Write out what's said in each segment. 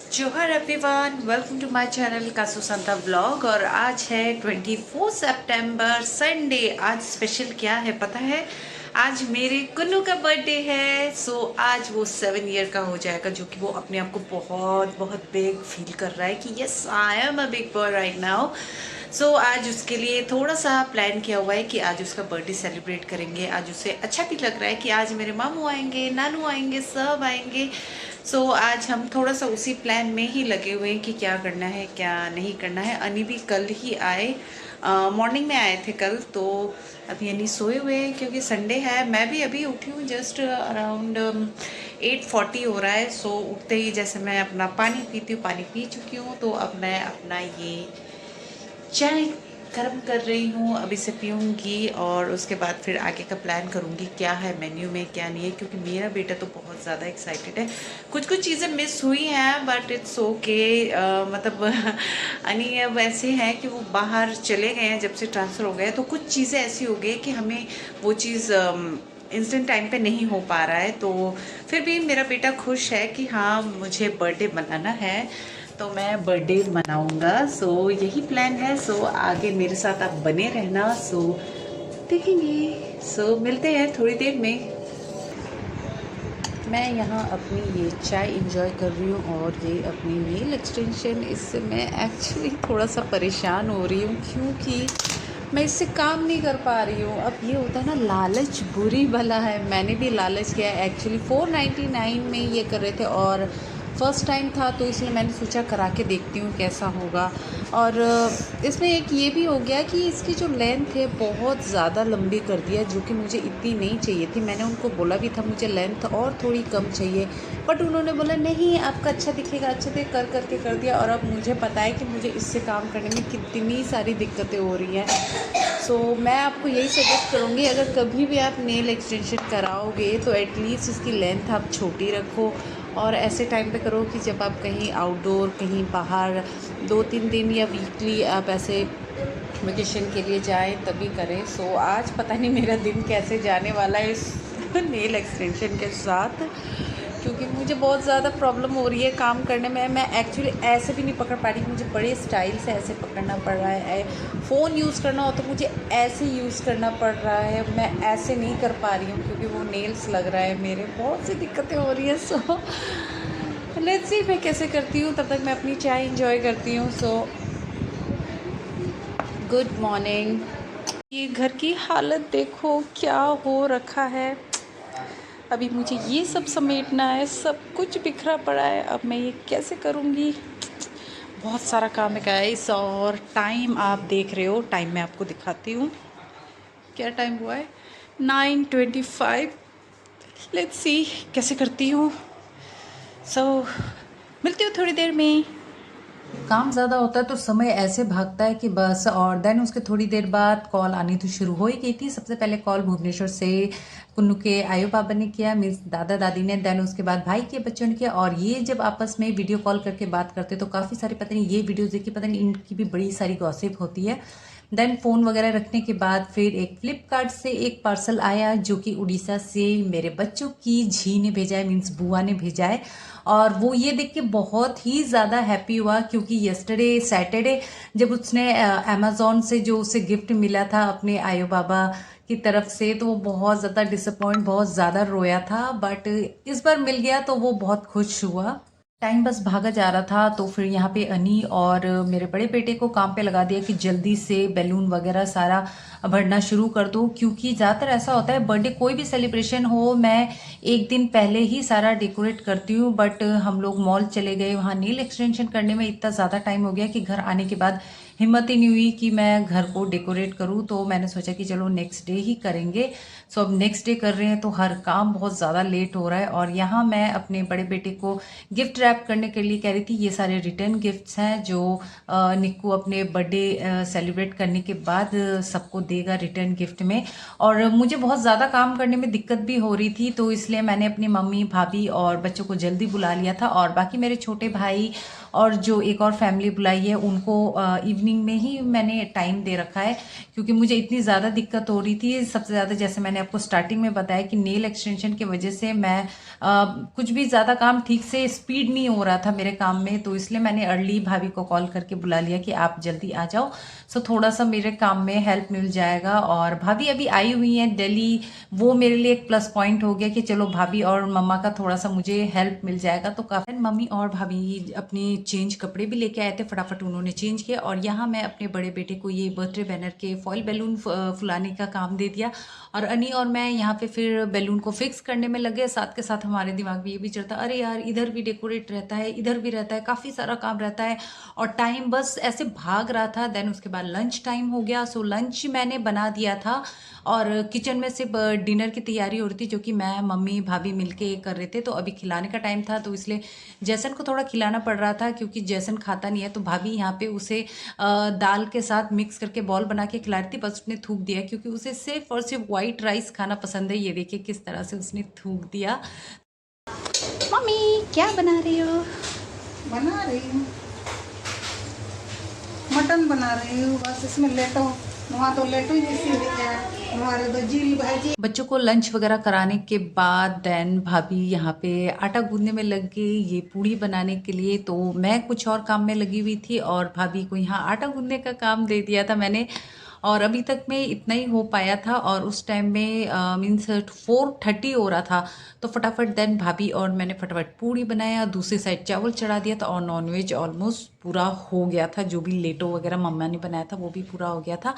Johar everyone, welcome to my channel Kasu Santa blog. और आज है 24 सितंबर संडे। आज स्पेशल क्या है पता है? आज मेरे कुन्नू का बर्थडे है। आज वो 7 ईयर का हो जाएगा, जो कि वो अपने आप को बहुत बहुत बिग फील कर रहा है कि yes I am a big boy right now. आज उसके लिए थोड़ा सा प्लान किया हुआ है कि आज उसका बर्थडे सेलिब्रेट करेंगे। आज उसे अच्छा भी लग रहा है कि आज मेरे मामू आएंगे, नानू आएंगे, सब आएंगे। आज हम थोड़ा सा उसी प्लान में ही लगे हुए हैं कि क्या करना है क्या नहीं करना है। अनी भी कल ही आए, मॉर्निंग में आए थे कल। तो अभी अनी सोए हुए हैं क्योंकि संडे है। मैं भी अभी उठी हूँ, जस्ट अराउंड 8:40 हो रहा है। उठते ही जैसे मैं अपना पानी पीती हूँ, पानी पी चुकी हूँ, तो अब मैं अपना ये चाय गर्म कर रही हूँ, अभी से पीऊँगी। और उसके बाद फिर आगे का प्लान करूँगी क्या है मेन्यू में क्या नहीं है, क्योंकि मेरा बेटा तो बहुत ज़्यादा एक्साइटेड है। कुछ कुछ चीज़ें मिस हुई हैं बट इट्स ओके। मतलब अनी अब ऐसे हैं कि वो बाहर चले गए हैं जब से ट्रांसफ़र हो गया, तो कुछ चीज़ें ऐसी हो गई कि हमें वो चीज़ इंस्टेंट टाइम पे नहीं हो पा रहा है। तो फिर भी मेरा बेटा खुश है कि हाँ मुझे बर्थडे मनाना है, तो मैं बर्थडे मनाऊंगा। यही प्लान है। आगे मेरे साथ आप बने रहना। देखेंगे। मिलते हैं थोड़ी देर में। मैं यहाँ अपनी ये चाय इंजॉय कर रही हूँ और ये अपनी नेल एक्सटेंशन, इससे मैं एक्चुअली थोड़ा सा परेशान हो रही हूँ क्योंकि मैं इससे काम नहीं कर पा रही हूँ। अब ये होता है ना, लालच बुरी भला है। मैंने भी लालच किया है। एक्चुअली 499 में ये कर रहे थे और फर्स्ट टाइम था, तो इसलिए मैंने सोचा करा के देखती हूँ कैसा होगा। और इसमें एक ये भी हो गया कि इसकी जो लेंथ है बहुत ज़्यादा लंबी कर दिया, जो कि मुझे इतनी नहीं चाहिए थी। मैंने उनको बोला भी था मुझे लेंथ और थोड़ी कम चाहिए, बट उन्होंने बोला नहीं आपका अच्छा दिखेगा, अच्छे से कर करके कर दिया। और अब मुझे पता है कि मुझे इससे काम करने में कितनी सारी दिक्कतें हो रही हैं। मैं आपको यही सजेस्ट करूँगी, अगर कभी भी आप नेल एक्सटेंशन कराओगे तो एटलीस्ट इसकी लेंथ आप छोटी रखो। और ऐसे टाइम पे करो कि जब आप कहीं आउटडोर, कहीं बाहर 2-3 दिन या वीकली आप ऐसे वेकेशन के लिए जाएं तभी करें। आज पता नहीं मेरा दिन कैसे जाने वाला है इस नेल एक्सटेंशन के साथ, क्योंकि मुझे बहुत ज़्यादा प्रॉब्लम हो रही है काम करने में। मैं एक्चुअली ऐसे भी नहीं पकड़ पा रही, मुझे बड़े स्टाइल से ऐसे पकड़ना पड़ रहा है। फ़ोन यूज़ करना हो तो मुझे ऐसे यूज़ करना पड़ रहा है, मैं ऐसे नहीं कर पा रही हूँ क्योंकि वो नेल्स लग रहा है मेरे। बहुत सी दिक्कतें हो रही हैं। लेट्स सी मैं कैसे करती हूँ। तब तक मैं अपनी चाय इंजॉय करती हूँ। Good morning. ये घर की हालत देखो क्या हो रखा है। अभी मुझे ये सब समेटना है, सब कुछ बिखरा पड़ा है। अब मैं ये कैसे करूँगी? बहुत सारा काम है गाइस। और टाइम आप देख रहे हो, टाइम मैं आपको दिखाती हूँ क्या टाइम हुआ है। 9:25। लेट्स सी कैसे करती हूँ। मिलती हूँ थोड़ी देर में। काम ज़्यादा होता है तो समय ऐसे भागता है कि बस। और देन उसके थोड़ी देर बाद कॉल आनी तो शुरू हो ही गई थी। सबसे पहले कॉल भुवनेश्वर से कुन्नू के आयु पापा ने किया, मीन्स दादा दादी ने। देन उसके बाद भाई के बच्चों ने किया। और ये जब आपस में वीडियो कॉल करके बात करते तो काफ़ी सारी, पता नहीं ये वीडियोज़ देखी, पता नहीं इनकी भी बड़ी सारी गॉसिप होती है। देन फ़ोन वगैरह रखने के बाद फिर एक फ्लिपकार्ट से एक पार्सल आया, जो कि उड़ीसा से मेरे बच्चों की झी ने भेजा है, मीन्स बुआ ने भेजा है। और वो ये देख के बहुत ही ज़्यादा हैप्पी हुआ, क्योंकि यस्टरडे सैटरडे जब उसने अमेज़ॉन से जो उसे गिफ्ट मिला था अपने आयो बाबा की तरफ से, तो वो बहुत ज़्यादा डिसअपॉइंट, बहुत ज़्यादा रोया था। बट इस बार मिल गया तो वो बहुत खुश हुआ। टाइम बस भागा जा रहा था, तो फिर यहाँ पे अनी और मेरे बड़े बेटे को काम पे लगा दिया कि जल्दी से बैलून वगैरह सारा भरना शुरू कर दो। क्योंकि ज़्यादातर ऐसा होता है बर्थडे कोई भी सेलिब्रेशन हो, मैं एक दिन पहले ही सारा डेकोरेट करती हूँ। बट हम लोग मॉल चले गए, वहाँ नील एक्सटेंशन करने में इतना ज़्यादा टाइम हो गया कि घर आने के बाद हिम्मत ही नहीं हुई कि मैं घर को डेकोरेट करूँ। तो मैंने सोचा कि चलो नेक्स्ट डे ही करेंगे। अब नेक्स्ट डे कर रहे हैं तो हर काम बहुत ज़्यादा लेट हो रहा है। और यहाँ मैं अपने बड़े बेटे को गिफ्ट रैप करने के लिए कह रही थी। ये सारे रिटर्न गिफ्ट्स हैं जो निक्कू अपने बर्थडे सेलिब्रेट करने के बाद सबको देगा रिटर्न गिफ्ट में। और मुझे बहुत ज़्यादा काम करने में दिक्कत भी हो रही थी, तो इसलिए मैंने अपनी मम्मी भाभी और बच्चों को जल्दी बुला लिया था। और बाकी मेरे छोटे भाई और जो एक और फैमिली बुलाई है उनको इवनिंग में ही मैंने टाइम दे रखा है, क्योंकि मुझे इतनी ज़्यादा दिक्कत हो रही थी। सबसे ज़्यादा जैसे मैंने आपको स्टार्टिंग में बताया कि नेल एक्सटेंशन की वजह से मैं कुछ भी ज़्यादा काम ठीक से स्पीड नहीं हो रहा था मेरे काम में, तो इसलिए मैंने अर्ली भाभी को कॉल करके बुला लिया कि आप जल्दी आ जाओ, सो थोड़ा सा मेरे काम में हेल्प मिल जाएगा। और भाभी अभी आई हुई हैं दिल्ली, वो मेरे लिए एक प्लस पॉइंट हो गया कि चलो भाभी और मम्मा का थोड़ा सा मुझे हेल्प मिल जाएगा। तो काफ़ी मम्मी और भाभी अपने चेंज कपड़े भी लेके आए थे, फटाफट उन्होंने चेंज किया और यहाँ मैं अपने बड़े बेटे को ये बर्थडे बैनर के फॉइल बैलून फुलाने का काम दे दिया, और अनी और मैं यहाँ पे फिर बैलून को फिक्स करने में लगे। साथ के साथ हमारे दिमाग में ये भी चलता, अरे यार इधर भी डेकोरेट रहता है, इधर भी रहता है, काफ़ी सारा काम रहता है और टाइम बस ऐसे भाग रहा था। देन उसके बाद लंच टाइम हो गया, सो लंच मैंने बना दिया था और किचन में सिर्फ डिनर की तैयारी हो रही थी, जो कि मैं मम्मी भाभी मिलके कर रहे थे। तो अभी खिलाने का टाइम था, तो इसलिए जैसन को थोड़ा खिलाना पड़ रहा था, क्योंकि जैसन खाता नहीं है। तो भाभी यहाँ पे उसे दाल के साथ मिक्स करके बॉल बना के खिला रही थी, बस उसने थूक दिया, क्योंकि उसे सिर्फ और सिर्फ वाइट राइस खाना पसंद है। ये देखिए किस तरह से उसने थूक दिया। मम्मी क्या बना रही हो? बना रही हूँ मटन बना रही हूँ, बस इसमें लेटो वहाँ तो लेटो जैसी है, हमारे तो जील भाजी। बच्चों को लंच वगैरह कराने के बाद देन भाभी यहाँ पे आटा गूंदने में लग गई ये पूड़ी बनाने के लिए। तो मैं कुछ और काम में लगी हुई थी और भाभी को यहाँ आटा गूंदने का काम दे दिया था मैंने, और अभी तक में इतना ही हो पाया था। और उस टाइम में मीन्स 4:30 हो रहा था, तो फटाफट देन भाभी और मैंने फटाफट पूड़ी बनाया, दूसरी साइड चावल चढ़ा दिया था और नॉनवेज ऑलमोस्ट पूरा हो गया था। जो भी लेटो वगैरह मम्मा ने बनाया था वो भी पूरा हो गया था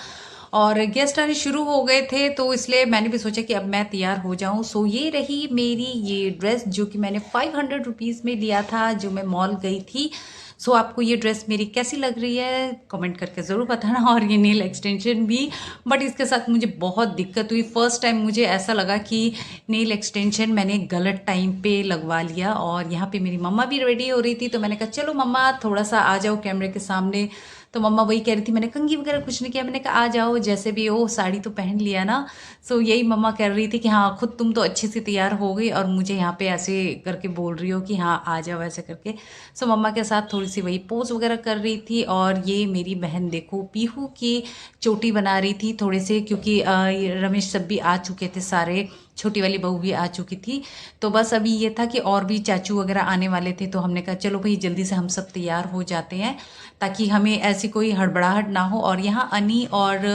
और गेस्ट आने शुरू हो गए थे, तो इसलिए मैंने भी सोचा कि अब मैं तैयार हो जाऊं। सो ये रही मेरी ये ड्रेस, जो कि मैंने 500 रुपीज़ में लिया था, जो मैं मॉल गई थी। सो आपको ये ड्रेस मेरी कैसी लग रही है कमेंट करके ज़रूर बताना, और ये नेल एक्सटेंशन भी। बट इसके साथ मुझे बहुत दिक्कत हुई। फर्स्ट टाइम मुझे ऐसा लगा कि नेल एक्सटेंशन मैंने गलत टाइम पे लगवा लिया। और यहाँ पे मेरी मम्मा भी रेडी हो रही थी, तो मैंने कहा चलो मम्मा थोड़ा सा आ जाओ कैमरे के सामने। तो मम्मा वही कह रही थी, मैंने कंघी वगैरह कुछ नहीं किया, मैंने कहा आ जाओ जैसे भी हो, साड़ी तो पहन लिया ना। सो यही मम्मा कह रही थी कि हाँ खुद तुम तो अच्छे से तैयार हो गई और मुझे यहाँ पे ऐसे करके बोल रही हो कि हाँ आ जाओ ऐसे करके। सो मम्मा के साथ थोड़ी सी वही पोज वगैरह कर रही थी। और ये मेरी बहन देखो पीहू की चोटी बना रही थी थोड़े से, क्योंकि ये रमेश सब भी आ चुके थे सारे, छोटी वाली बहू भी आ चुकी थी। तो बस अभी ये था कि और भी चाचू वगैरह आने वाले थे, तो हमने कहा चलो भाई जल्दी से हम सब तैयार हो जाते हैं, ताकि हमें ऐसी कोई हड़बड़ाहट ना हो। और यहाँ अनी और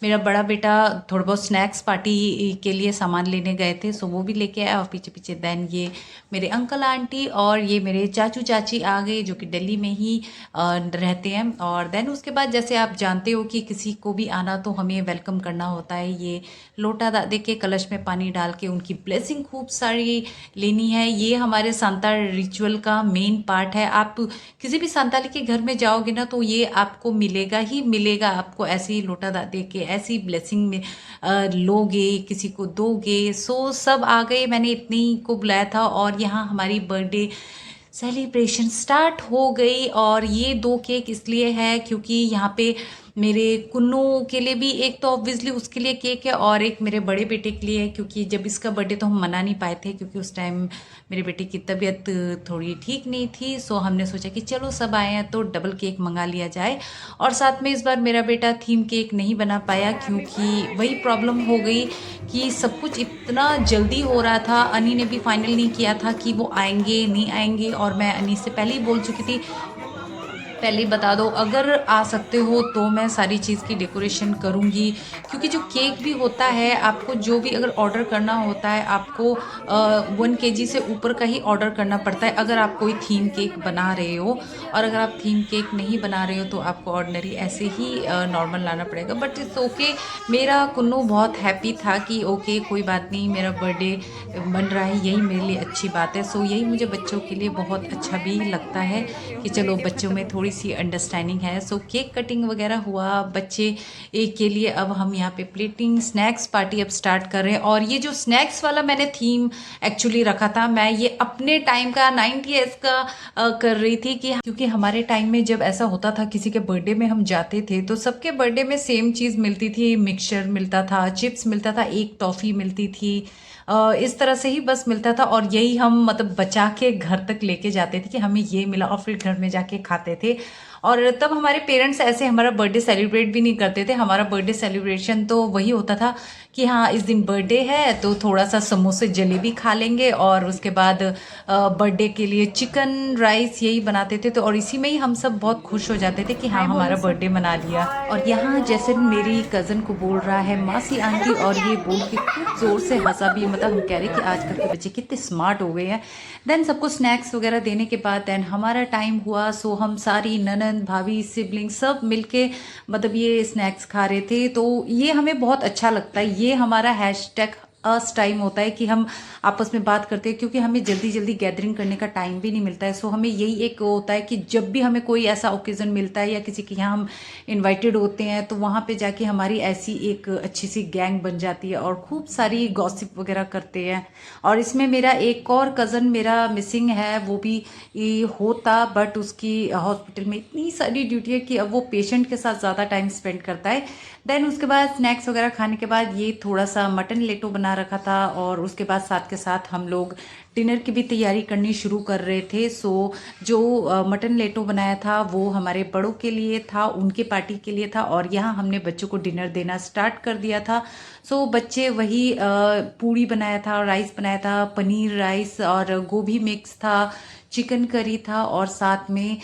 मेरा बड़ा बेटा थोड़ा बहुत स्नैक्स पार्टी के लिए सामान लेने गए थे, सो वो भी लेके आया। और पीछे पीछे देन ये मेरे अंकल आंटी और ये मेरे चाचू चाची आ गए, जो कि दिल्ली में ही रहते हैं। और देन उसके बाद जैसे आप जानते हो कि किसी को भी आना तो हमें वेलकम करना होता है। ये लोटा दादे के कलश में पानी डाल के उनकी ब्लेसिंग खूब सारी लेनी है। ये हमारे सांताल रिचुअल का मेन पार्ट है। आप किसी भी सांताली के घर में जाओगे ना, तो ये आपको मिलेगा ही मिलेगा। आपको ऐसे ही लोटा दे के ऐसी ब्लेसिंग में लोगे, किसी को दोगे। सो सब आ गए, मैंने इतनी को बुलाया था और यहाँ हमारी बर्थडे सेलिब्रेशन स्टार्ट हो गई। और ये 2 केक इसलिए है क्योंकि यहाँ पे मेरे कुन्नू के लिए भी एक तो ऑब्वियसली उसके लिए केक है, और एक मेरे बड़े बेटे के लिए है, क्योंकि जब इसका बर्थडे तो हम मना नहीं पाए थे क्योंकि उस टाइम मेरे बेटे की तबीयत थोड़ी ठीक नहीं थी। सो हमने सोचा कि चलो सब आए हैं तो डबल केक मंगा लिया जाए। और साथ में इस बार मेरा बेटा थीम केक नहीं बना पाया, क्योंकि वही प्रॉब्लम हो गई कि सब कुछ इतना जल्दी हो रहा था। अनी ने भी फाइनल नहीं किया था कि वो आएंगे नहीं आएंगे, और मैं अनी से पहले ही बोल चुकी थी, पहले ही बता दो अगर आ सकते हो तो मैं सारी चीज़ की डेकोरेशन करूँगी। क्योंकि जो केक भी होता है, आपको जो भी अगर ऑर्डर करना होता है, आपको 1 kg से ऊपर का ही ऑर्डर करना पड़ता है अगर आप कोई थीम केक बना रहे हो। और अगर आप थीम केक नहीं बना रहे हो तो आपको ऑर्डिनरी ऐसे ही नॉर्मल लाना पड़ेगा। बट इट्स ओके, मेरा कुन्नू बहुत हैप्पी था कि ओके कोई बात नहीं, मेरा बर्थडे बन रहा है, यही मेरे लिए अच्छी बात है। सो यही मुझे बच्चों के लिए बहुत अच्छा भी लगता है कि चलो बच्चों में थोड़ी थोड़ी सी अंडरस्टैंडिंग है। सो केक कटिंग वगैरह हुआ बच्चे एक के लिए। अब हम यहाँ पे प्लेटिंग स्नैक्स पार्टी अब स्टार्ट कर रहे हैं। और ये जो स्नैक्स वाला मैंने थीम एक्चुअली रखा था, मैं ये अपने टाइम का 90s का कर रही थी कि क्योंकि हमारे टाइम में जब ऐसा होता था किसी के बर्थडे में हम जाते थे तो सबके बर्थडे में सेम चीज़ मिलती थी, मिक्सचर मिलता था, चिप्स मिलता था, एक टॉफ़ी मिलती थी, इस तरह से ही बस मिलता था। और यही हम मतलब बचा के घर तक लेके जाते थे कि हमें ये मिला और फिर घर में जाके खाते थे। और तब हमारे पेरेंट्स ऐसे हमारा बर्थडे सेलिब्रेट भी नहीं करते थे। हमारा बर्थडे सेलिब्रेशन तो वही होता था कि हाँ इस दिन बर्थडे है तो थोड़ा सा समोसे जलेबी खा लेंगे और उसके बाद बर्थडे के लिए चिकन राइस यही बनाते थे। तो और इसी में ही हम सब बहुत खुश हो जाते थे कि हाँ हमारा बर्थडे मना लिया। और यहाँ जैसे मेरी कज़न को बोल रहा है मासी आंटी, और ये बोल के खूब ज़ोर से हंसा भी, मतलब हम कह रहे कि आजकल के बच्चे कितने स्मार्ट हो गए हैं। देन सबको स्नैक्स वगैरह देने के बाद देन हमारा टाइम हुआ। सो हम सारी ननंद भाभी सिबलिंग सब मिलके मतलब ये स्नैक्स खा रहे थे। तो ये हमें बहुत अच्छा लगता है। ये हमारा हैशटैग अस टाइम होता है कि हम आपस में बात करते हैं, क्योंकि हमें जल्दी जल्दी गैदरिंग करने का टाइम भी नहीं मिलता है। सो हमें यही एक होता है कि जब भी हमें कोई ऐसा ओकेज़न मिलता है या किसी के यहाँ हम इनवाइटेड होते हैं तो वहाँ पे जाके हमारी ऐसी एक अच्छी सी गैंग बन जाती है और खूब सारी गॉसिप वगैरह करते हैं। और इसमें मेरा एक और कज़न मेरा मिसिंग है, वो भी होता बट उसकी हॉस्पिटल में इतनी सारी ड्यूटी है कि अब वो पेशेंट के साथ ज़्यादा टाइम स्पेंड करता है। देन उसके बाद स्नैक्स वगैरह खाने के बाद ये थोड़ा सा मटन लेटो बना रखा था और उसके बाद साथ के साथ हम लोग डिनर की भी तैयारी करनी शुरू कर रहे थे। सो जो मटन लेटो बनाया था वो हमारे बड़ों के लिए था, उनके पार्टी के लिए था, और यहाँ हमने बच्चों को डिनर देना स्टार्ट कर दिया था। सो बच्चे वही पूड़ी बनाया था, राइस बनाया था, पनीर राइस और गोभी मिक्स था, चिकन करी था, और साथ में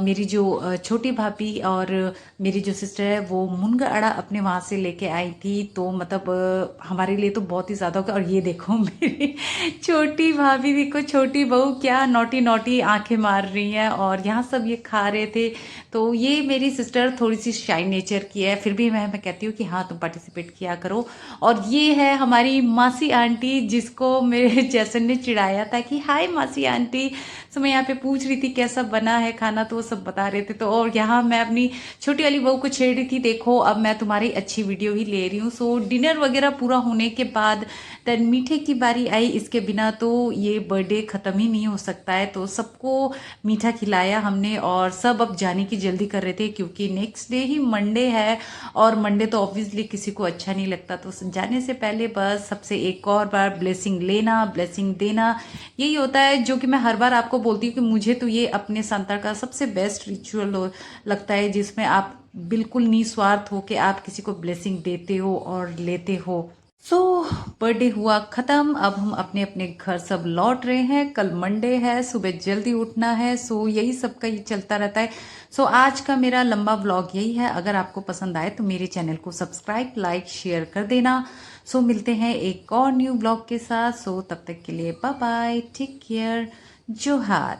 मेरी जो छोटी भाभी और मेरी जो सिस्टर है वो मुनगा अड़ा अपने वहाँ से लेके आई थी। तो मतलब हमारे लिए तो बहुत ही ज़्यादा हो गया। और ये देखो मेरी छोटी भाभी, देखो छोटी बहू क्या नॉटी नॉटी आंखें मार रही हैं और यहाँ सब ये खा रहे थे। तो ये मेरी सिस्टर थोड़ी सी शाई नेचर की है, फिर भी मैं कहती हूँ कि हाँ तुम पार्टिसिपेट किया करो। और ये है हमारी मासी आंटी, जिसको मेरे जैसन ने चिढ़ाया था कि हाय मासी आंटी। तो मैं यहाँ पे पूछ रही थी कैसा बना है खाना, तो वो सब बता रहे थे। तो और यहाँ मैं अपनी छोटी वाली बहू को छेड़ रही थी, देखो अब मैं तुम्हारी अच्छी वीडियो ही ले रही हूँ। सो डिनर वगैरह पूरा होने के बाद देन मीठे की बारी आई। इसके बिना तो ये बर्थडे ख़त्म ही नहीं हो सकता है। तो सबको मीठा खिलाया हमने और सब अब जाने की जल्दी कर रहे थे क्योंकि नेक्स्ट डे ही मंडे है और मंडे तो ऑब्वियसली किसी को अच्छा नहीं लगता। तो जाने से पहले बस सबसे एक और बार ब्लेसिंग लेना, ब्लेसिंग देना, यही होता है जो कि मैं हर बार आपको बोलती हूँ कि मुझे तो ये अपने संतर का सबसे बेस्ट रिचुअल लगता है, जिसमें आप बिल्कुल निस्वार्थ हो के आप किसी को ब्लेसिंग देते हो और लेते हो। सो बर्थडे हुआ ख़त्म। अब हम अपने अपने घर सब लौट रहे हैं। कल मंडे है, सुबह जल्दी उठना है। सो यही सब का ये चलता रहता है। सो आज का मेरा लंबा व्लॉग यही है। अगर आपको पसंद आए तो मेरे चैनल को सब्सक्राइब, लाइक, शेयर कर देना। सो मिलते हैं एक और न्यू व्लॉग के साथ। सो तब तक के लिए बाय बाय, टेक केयर, जोहार।